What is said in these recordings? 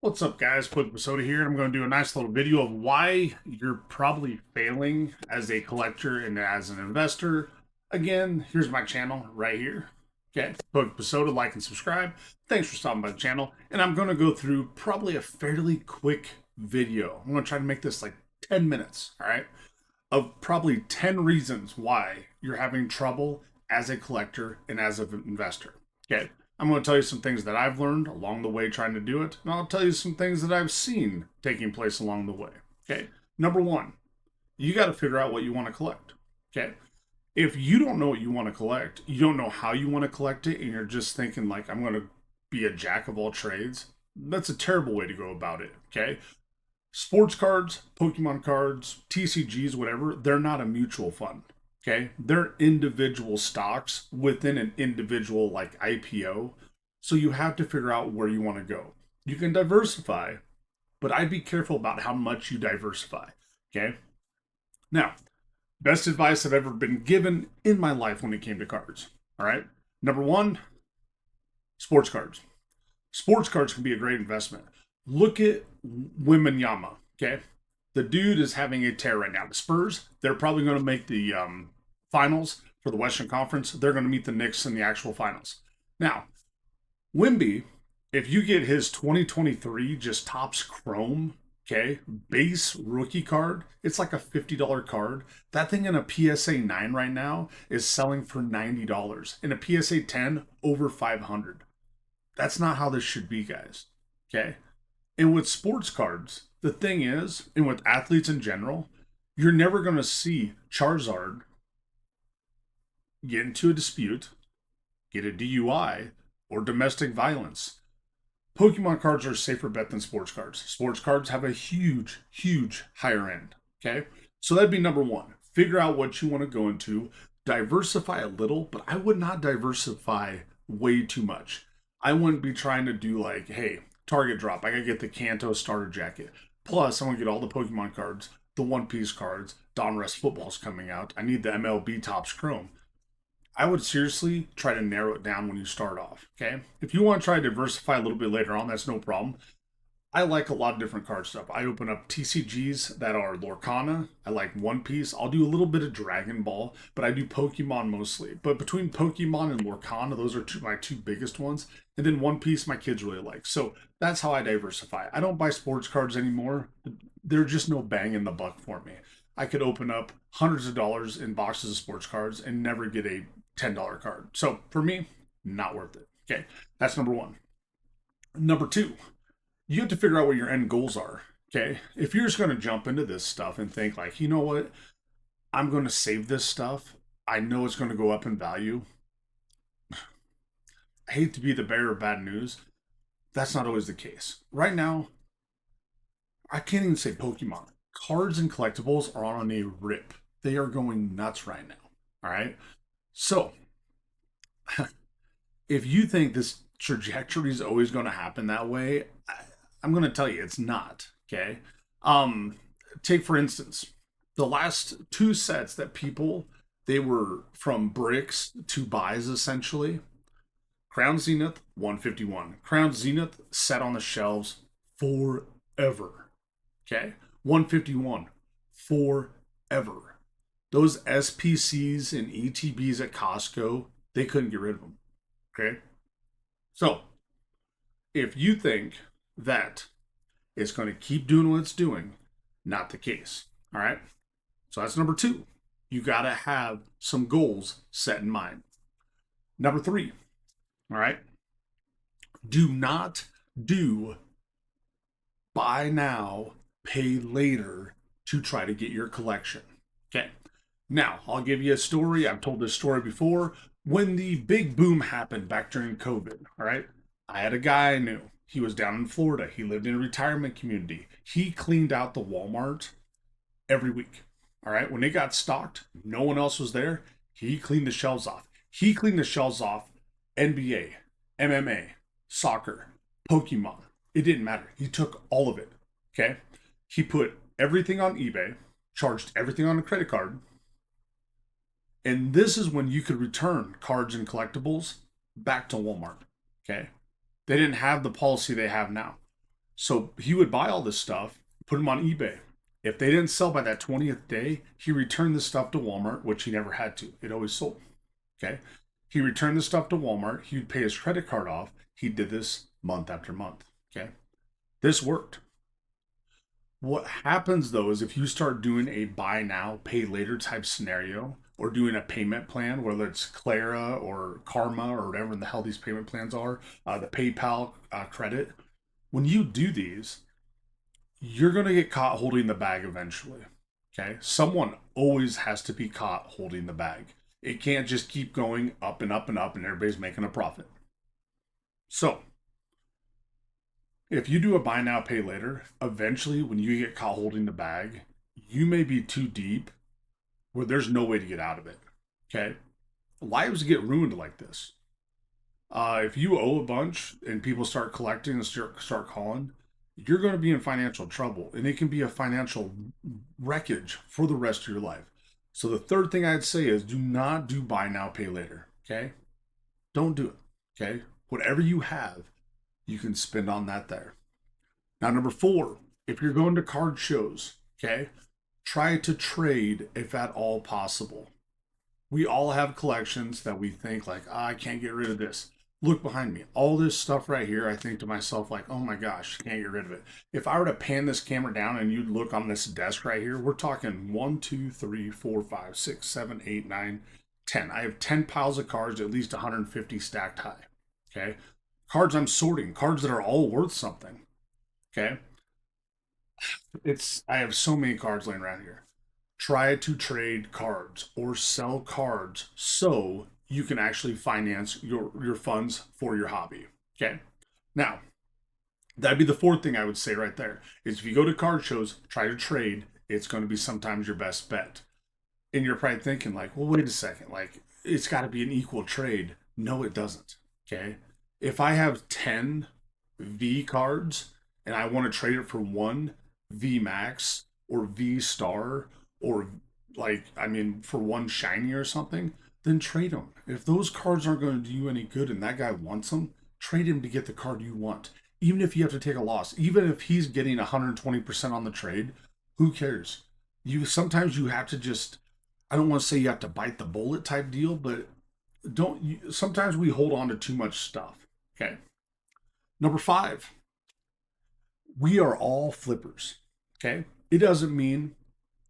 What's up, guys? Quick Soda here, and I'm going to do a nice little video of why you're probably failing as a collector and as an investor. Again, here's my channel right here. Okay, Quick Soda, like and subscribe. Thanks for stopping by the channel, and I'm going to go through probably a fairly quick video. I'm going to try to make this like 10 minutes, all right, of probably 10 reasons why you're having trouble as a collector and as an investor. Okay. I'm going to tell you some things that I've learned along the way trying to do it, and I'll tell you some things that I've seen taking place along the way. Okay. Number one, you got to figure out what you want to collect. Okay. If you don't know what you want to collect, you don't know how you want to collect it, and you're just thinking, like, I'm going to be a jack of all trades, that's a terrible way to go about it. Okay. Sports cards, Pokemon cards, TCGs, whatever, they're not a mutual fund. Okay. They're individual stocks within an individual like IPO. So you have to figure out where you want to go. You can diversify, but I'd be careful about how much you diversify. Okay. Now, best advice I've ever been given in my life when it came to cards. All right. Number one, sports cards. Sports cards can be a great investment. Look at Wembanyama. Okay. The dude is having a tear right now. The Spurs, they're probably going to make the finals for the Western Conference. They're going to meet the Knicks in the actual finals. Now, Wemby, if you get his 2023 just Topps Chrome, okay, base rookie card, it's like a $50 card. That thing in a PSA 9 right now is selling for $90. In a PSA 10, over 500. That's not how this should be, guys. Okay? And with sports cards, the thing is, and with athletes in general, you're never going to see Charizard get into a dispute, get a DUI, or domestic violence. Pokemon cards are a safer bet than sports cards. Sports cards have a huge, huge higher end. Okay? So that'd be number one. Figure out what you want to go into. Diversify a little, but I would not diversify way too much. I wouldn't be trying to do like, hey, Target drop. I gotta get the Kanto starter jacket. Plus, I want to get all the Pokemon cards, the One Piece cards. Donruss football's coming out. I need the MLB Topps Chrome. I would seriously try to narrow it down when you start off. Okay. If you want to try to diversify a little bit later on, that's no problem. I like a lot of different card stuff. I open up TCGs that are Lorcana. I like One Piece. I'll do a little bit of Dragon Ball, but I do Pokemon mostly. But between Pokemon and Lorcana, those are my two biggest ones. And then One Piece, my kids really like. So that's how I diversify. I don't buy sports cards anymore. They're just no bang in the buck for me. I could open up hundreds of dollars in boxes of sports cards and never get a $10 card. So for me, not worth it. Okay, that's number one. Number two, you have to figure out what your end goals are. Okay. If you're just going to jump into this stuff and think, like, you know what, I'm going to save this stuff, I know it's going to go up in value. I hate to be the bearer of bad news. That's not always the case. Right now, I can't even say Pokemon. Cards and collectibles are on a rip. They are going nuts right now. All right. So, if you think this trajectory is always going to happen that way, I'm going to tell you it's not. Okay. Take for instance, the last two sets that people, they were from bricks to buys essentially. Crown Zenith 151. Crown Zenith sat on the shelves forever. Okay. 151 forever. Those SPCs and ETBs at Costco, they couldn't get rid of them. Okay. So, if you think that it's going to keep doing what it's doing, not the case. All right. So that's number two. You got to have some goals set in mind. Number three. All right. Do not do buy now, pay later to try to get your collection. Okay. Now, I'll give you a story. I've told this story before. When the big boom happened back during COVID, all right, I had a guy I knew. He was down in Florida. He lived in a retirement community. He cleaned out the Walmart every week. All right. When it got stocked, no one else was there. He cleaned the shelves off. He cleaned the shelves off NBA, MMA, soccer, Pokemon. It didn't matter. He took all of it. Okay. He put everything on eBay, charged everything on a credit card. And this is when you could return cards and collectibles back to Walmart. Okay. They didn't have the policy they have now. So he would buy all this stuff, put them on eBay. If they didn't sell by that 20th day, he returned the stuff to Walmart, which he never had to. It always sold. Okay. He returned the stuff to Walmart. He would pay his credit card off. He did this month after month. Okay. This worked. What happens though is if you start doing a buy now, pay later type scenario, or doing a payment plan, whether it's Clara or Karma or whatever the hell these payment plans are, the PayPal credit, when you do these, you're going to get caught holding the bag eventually. Okay. Someone always has to be caught holding the bag. It can't just keep going up and up and up and everybody's making a profit. So, if you do a buy now, pay later, eventually when you get caught holding the bag, you may be too deep where there's no way to get out of it. Okay. Lives get ruined like this. If you owe a bunch and people start collecting and start calling, you're going to be in financial trouble and it can be a financial wreckage for the rest of your life. So the third thing I'd say is do not do buy now, pay later. Okay. Don't do it. Okay. Whatever you have, you can spend on that there. Now, number four, if you're going to card shows, okay, try to trade if at all possible. We all have collections that we think like, I can't get rid of this. Look behind me. All this stuff right here, I think to myself like, oh my gosh, can't get rid of it. If I were to pan this camera down and you'd look on this desk right here, we're talking 1, 2, 3, 4, 5, 6, 7, 8, 9, 10. I have 10 piles of cards, at least 150 stacked high. Okay. Cards I'm sorting, cards that are all worth something. Okay. I have so many cards laying around here. Try to trade cards or sell cards so you can actually finance your funds for your hobby. Okay. Now, that'd be the fourth thing I would say right there is if you go to card shows, try to trade. It's going to be sometimes your best bet. And you're probably thinking like, well, wait a second, like it's got to be an equal trade. No, it doesn't. Okay. If I have 10 V cards and I want to trade it for one V Max or V Star or for one shiny or something, then trade them. If those cards aren't going to do you any good and that guy wants them, trade him to get the card you want. Even if you have to take a loss, even if he's getting 120% on the trade, who cares? Sometimes you have to just, I don't want to say you have to bite the bullet type deal, but sometimes we hold on to too much stuff. Okay. Number five, we are all flippers. Okay. It doesn't mean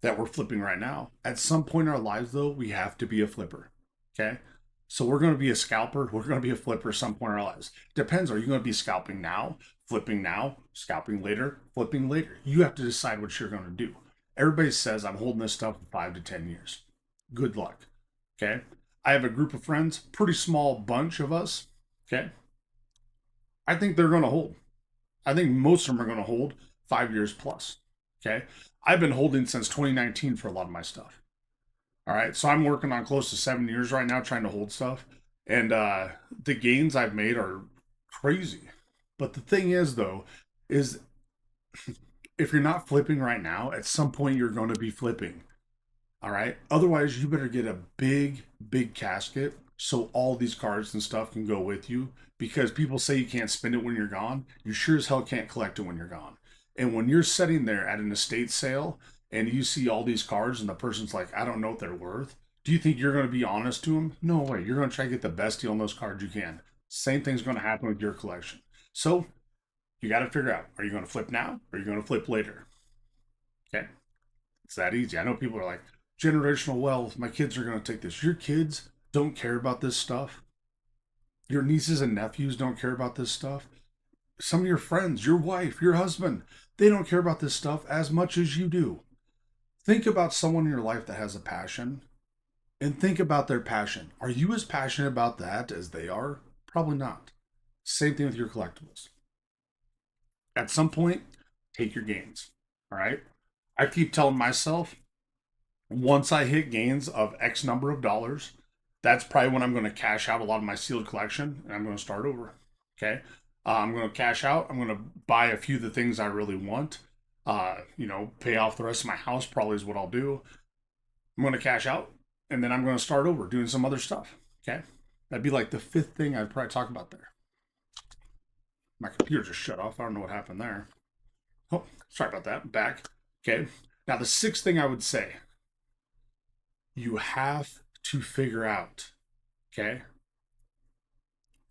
that we're flipping right now. At some point in our lives, though, we have to be a flipper. Okay. So we're going to be a scalper. We're going to be a flipper at some point in our lives. Depends. Are you going to be scalping now, scalping later, flipping later? You have to decide what you're going to do. Everybody says I'm holding this stuff for 5 to 10 years. Good luck. Okay. I have a group of friends, pretty small bunch of us. Okay. I think they're going to hold. I think most of them are going to hold 5 years plus. Okay. I've been holding since 2019 for a lot of my stuff. All right. So I'm working on close to 7 years right now trying to hold stuff. And the gains I've made are crazy. But the thing is, though, is if you're not flipping right now, at some point you're going to be flipping. All right. Otherwise, you better get a big, big casket so all these cards and stuff can go with you because people say you can't spend it when you're gone. You sure as hell can't collect it when you're gone. And when you're sitting there at an estate sale and you see all these cards and the person's like, I don't know what they're worth, do you think you're going to be honest to them? No way. You're going to try to get the best deal on those cards you can. Same thing's going to happen with your collection. So you got to figure out, are you going to flip now or are you going to flip later? Okay. It's that easy. I know people are like, generational wealth, my kids are going to take this. Your kids don't care about this stuff. Your nieces and nephews don't care about this stuff. Some of your friends, your wife, your husband, they don't care about this stuff as much as you do. Think about someone in your life that has a passion and think about their passion. Are you as passionate about that as they are? Probably not. Same thing with your collectibles. At some point, take your gains. All right. I keep telling myself, once I hit gains of X number of dollars, that's probably when I'm going to cash out a lot of my sealed collection and I'm going to start over. Okay. I'm going to cash out. I'm going to buy a few of the things I really want. Pay off the rest of my house probably is what I'll do. I'm going to cash out and then I'm going to start over doing some other stuff. Okay. That'd be like the fifth thing I'd probably talk about there. My computer just shut off. I don't know what happened there. Oh, sorry about that. Back. Okay. Now, the sixth thing I would say, you have to figure out, okay,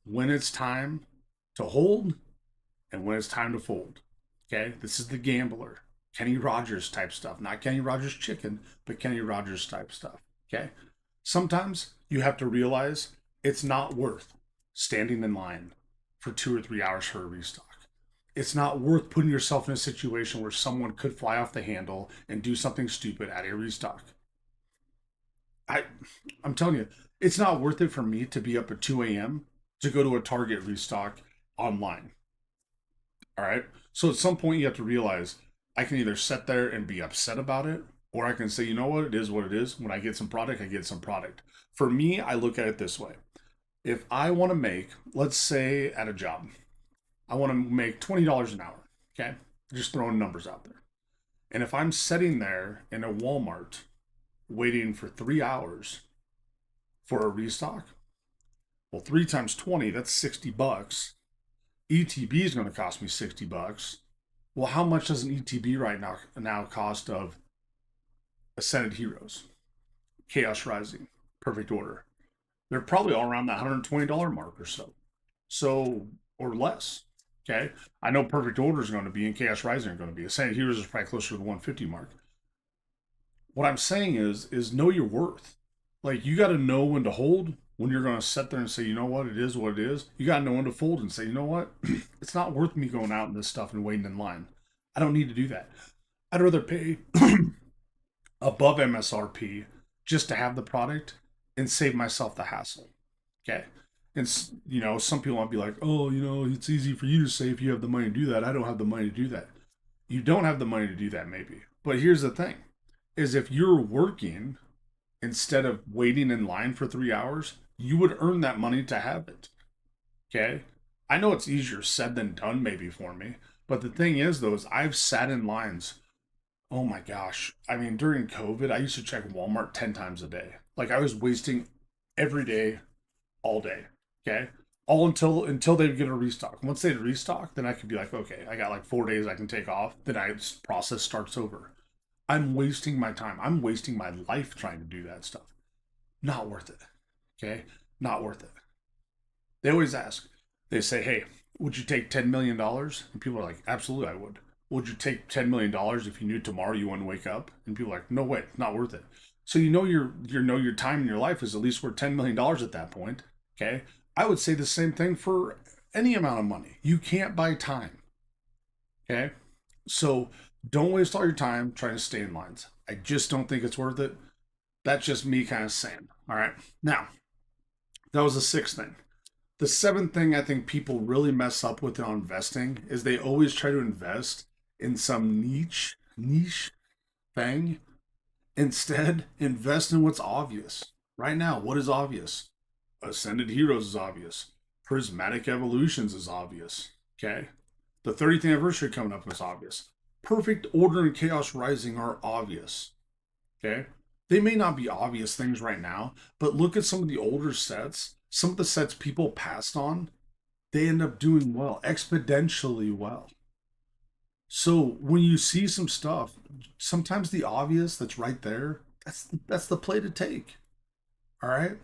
when it's time to hold and when it's time to fold. Okay. This is the gambler, Kenny Rogers type stuff. Not Kenny Rogers chicken, but Kenny Rogers type stuff. Okay. Sometimes you have to realize it's not worth standing in line for 2 or 3 hours for a restock. It's not worth putting yourself in a situation where someone could fly off the handle and do something stupid at a restock. I, I'm telling you, it's not worth it for me to be up at 2 a.m. to go to a Target restock online. All right. So at some point, you have to realize I can either sit there and be upset about it, or I can say, you know what, it is what it is. When I get some product, I get some product. For me, I look at it this way. If I want to make, let's say at a job, I want to make $20 an hour. Okay. Just throwing numbers out there. And if I'm sitting there in a Walmart waiting for 3 hours for a restock, well, 3 times 20, that's $60. ETB is going to cost me $60. Well, how much does an ETB right now cost of Ascended Heroes, Chaos Rising, Perfect Order? They're probably all around that $120 mark or so. So, or less. Okay. I know Perfect Order is going to be and Chaos Rising are going to be. Ascended Heroes is probably closer to the 150 mark. What I'm saying is know your worth. Like you got to know when to hold, when you're going to sit there and say, you know what, it is what it is. You got to know when to fold and say, you know what, it's not worth me going out in this stuff and waiting in line. I don't need to do that. I'd rather pay above MSRP just to have the product and save myself the hassle. Okay. And, some people might be like, oh, it's easy for you to say if you have the money to do that. I don't have the money to do that. You don't have the money to do that, maybe. But here's the thing is if you're working instead of waiting in line for 3 hours, you would earn that money to have it. Okay. I know it's easier said than done, maybe for me. But the thing is, though, is I've sat in lines. Oh my gosh. I mean, during COVID, I used to check Walmart 10 times a day. Like I was wasting every day, all day. Okay. All until they get a restock. Once they restock, then I could be like, okay, I got like 4 days I can take off. Then process starts over. I'm wasting my time. I'm wasting my life trying to do that stuff. Not worth it. Okay? Not worth it. They always ask, they say, hey, would you take $10 million? dollars? And people are like, absolutely, I would. Would you take $10 million dollars if you knew tomorrow you wouldn't wake up? And people are like, no way, it's not worth it. So your time in your life is at least worth $10 million dollars at that point. Okay? I would say the same thing for any amount of money. You can't buy time. Okay? So don't waste all your time trying to stay in lines. I just don't think it's worth it. That's just me kind of saying. All right. Now, that was the sixth thing. The seventh thing I think people really mess up with on investing is they always try to invest in some niche thing. Instead, invest in what's obvious. Right now, what is obvious? Ascended Heroes is obvious. Prismatic Evolutions is obvious. Okay. The 30th anniversary coming up is obvious. Perfect Order and Chaos Rising are obvious. Okay? They may not be obvious things right now, but look at some of the older sets. Some of the sets people passed on, they end up doing well, exponentially well. So when you see some stuff, sometimes the obvious that's right there, that's the play to take. All right?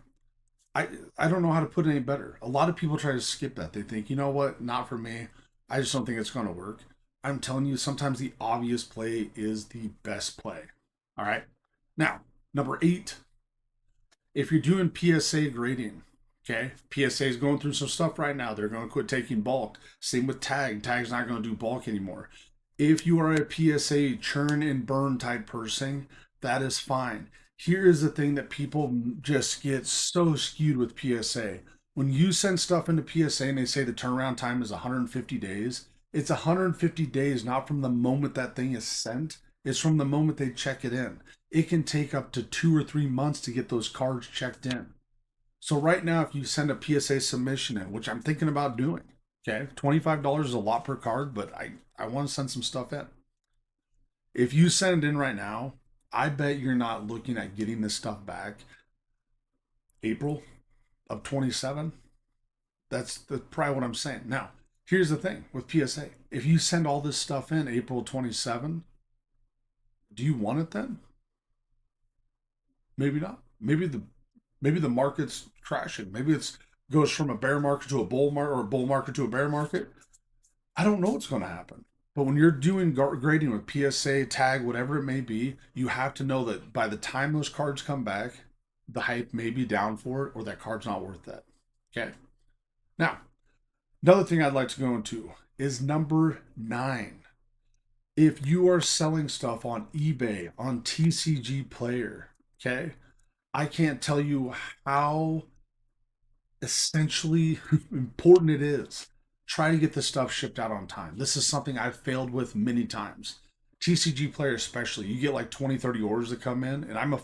I I don't know how to put it any better. A lot of people try to skip that. They think, you know what, not for me. I just don't think it's going to work. I'm telling you, sometimes the obvious play is the best play. All right. Now, number 8, if you're doing PSA grading, okay, PSA is going through some stuff right now. They're going to quit taking bulk. Same with Tag. Tag's not going to do bulk anymore. If you are a PSA churn and burn type person, that is fine. Here is the thing that people just get so skewed with PSA. When you send stuff into PSA and they say the turnaround time is 150 days, it's 150 days not from the moment that thing is sent, it's from the moment they check it in. It can take up to 2 or 3 months to get those cards checked in. So right now, if you send a PSA submission in, which I'm thinking about doing, okay, $25 is a lot per card, but I want to send some stuff in. If you send it in right now, I bet you're not looking at getting this stuff back April of 27. That's probably what I'm saying. Now, Here's the thing with PSA. If you send all this stuff in April 27, do you want it then? Maybe not. Maybe the market's crashing. Maybe it's goes from a bear market to a bull market or a bull market to a bear market. I don't know what's going to happen. But when you're doing grading with PSA, tag, whatever it may be, you have to know that by the time those cards come back, the hype may be down for it or that card's not worth that. Okay. Now, another thing I'd like to go into is number 9. If you are selling stuff on eBay, on TCG Player, okay, I can't tell you how essentially important it is. Try to get this stuff shipped out on time. This is something I've failed with many times. TCG Player especially, you get like 20, 30 orders that come in, and I'm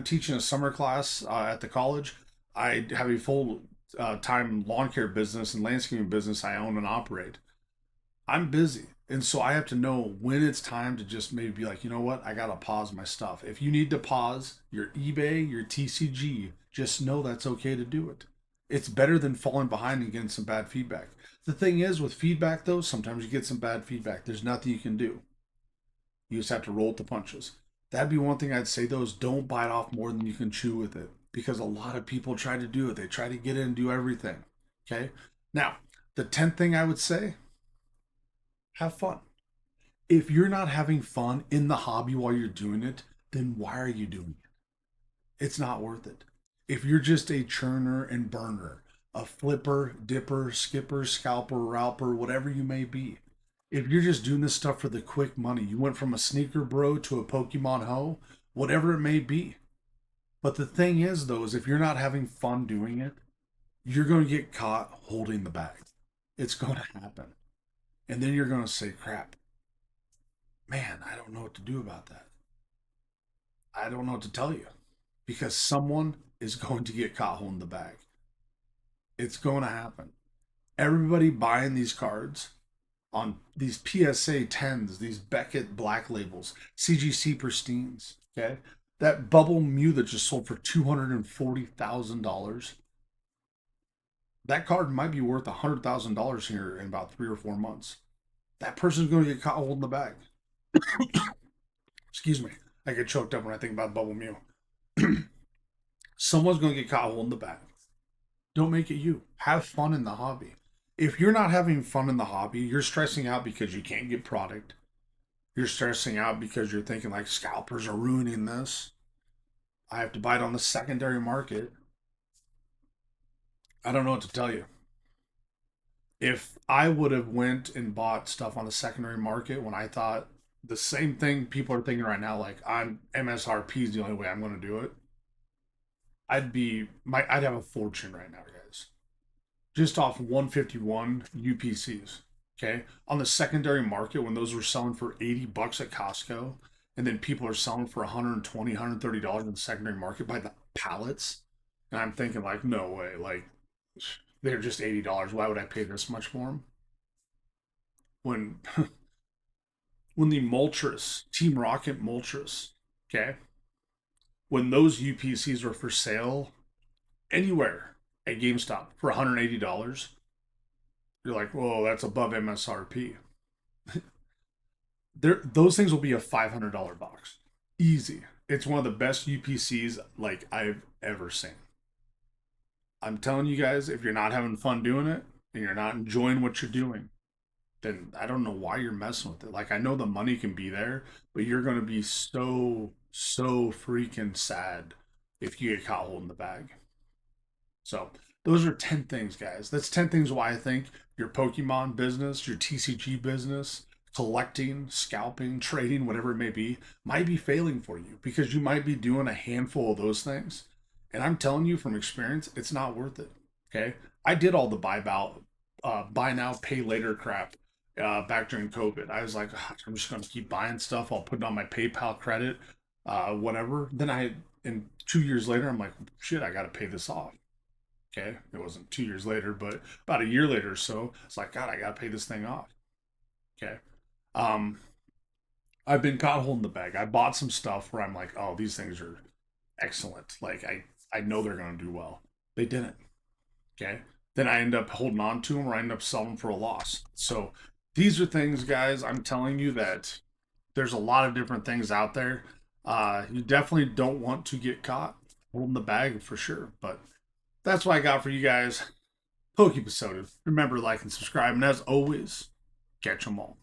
teaching a summer class at the college. I have a full time lawn care business and landscaping business I own and operate. I'm busy. And so I have to know when it's time to just maybe be like, you know what? I got to pause my stuff. If you need to pause your eBay, your TCG, just know that's okay to do it. It's better than falling behind and getting some bad feedback. The thing is, with feedback, though, sometimes you get some bad feedback. There's nothing you can do. You just have to roll with the punches. That'd be one thing I'd say, though, is don't bite off more than you can chew with it. Because a lot of people try to do it. They try to get in and do everything. Okay? Now, the 10th thing I would say, have fun. If you're not having fun in the hobby while you're doing it, then why are you doing it? It's not worth it. If you're just a churner and burner, a flipper, dipper, skipper, scalper, ralper, whatever you may be, if you're just doing this stuff for the quick money, you went from a sneaker bro to a Pokemon hoe, whatever it may be. But the thing is, though, is if you're not having fun doing it, you're going to get caught holding the bag. It's going to happen. And then you're going to say, crap, man, I don't know what to do about that. I don't know what to tell you because someone is going to get caught holding the bag. It's going to happen. Everybody buying these cards on these PSA 10s, these Beckett black labels, CGC pristines, okay? That bubble Mew that just sold for $240,000. That card might be worth $100,000 here in about 3 or 4 months. That person's going to get caught holding the bag. Excuse me. I get choked up when I think about bubble Mew. Someone's going to get caught holding the bag. Don't make it you. Have fun in the hobby. If you're not having fun in the hobby, you're stressing out because you can't get product. You're stressing out because you're thinking like scalpers are ruining this. I have to buy it on the secondary market. I don't know what to tell you. If I would have went and bought stuff on the secondary market when I thought the same thing people are thinking right now, like I'm MSRP is the only way I'm going to do it, I'd have a fortune right now, guys. Just off 151 UPCs. Okay, on the secondary market when those were selling for $80 at Costco, and then people are selling for 120, $130 in the secondary market by the pallets, and I'm thinking like, no way, like they're just $80. Why would I pay this much for them? When when the Moltres, Team Rocket Moltres, okay, when those UPCs were for sale anywhere at GameStop for $180, you're like, whoa, that's above MSRP. Those things will be a $500 box, easy. It's one of the best UPCs like I've ever seen. I'm telling you guys, if you're not having fun doing it and you're not enjoying what you're doing, then I don't know why you're messing with it. Like I know the money can be there, but you're gonna be so freaking sad if you get caught holding the bag. So those are 10 things, guys. That's 10 things why I think your Pokemon business, your TCG business, collecting, scalping, trading, whatever it may might be failing for you because you might be doing a handful of those things. And I'm telling you from experience, it's not worth it. Okay. I did all the buy now, pay later crap back during COVID. I was like, "Ah, I'm just going to keep buying stuff. I'll put it on my PayPal credit, whatever. And 2 years later, I'm like, shit, I got to pay this off. Okay. It wasn't 2 years later, but about a year later or so, it's like, God, I got to pay this thing off. Okay. Um, I've been caught holding the bag. I bought some stuff where I'm like, oh, these things are excellent. Like I know they're going to do well. They didn't. Okay. then I end up holding on to them or I end up selling them for a loss. So these are things, guys, I'm telling you that there's a lot of different things out there. You definitely don't want to get caught holding the bag for sure. But that's what I got for you guys. Poke episode. Remember, like and subscribe. And as always, catch them all.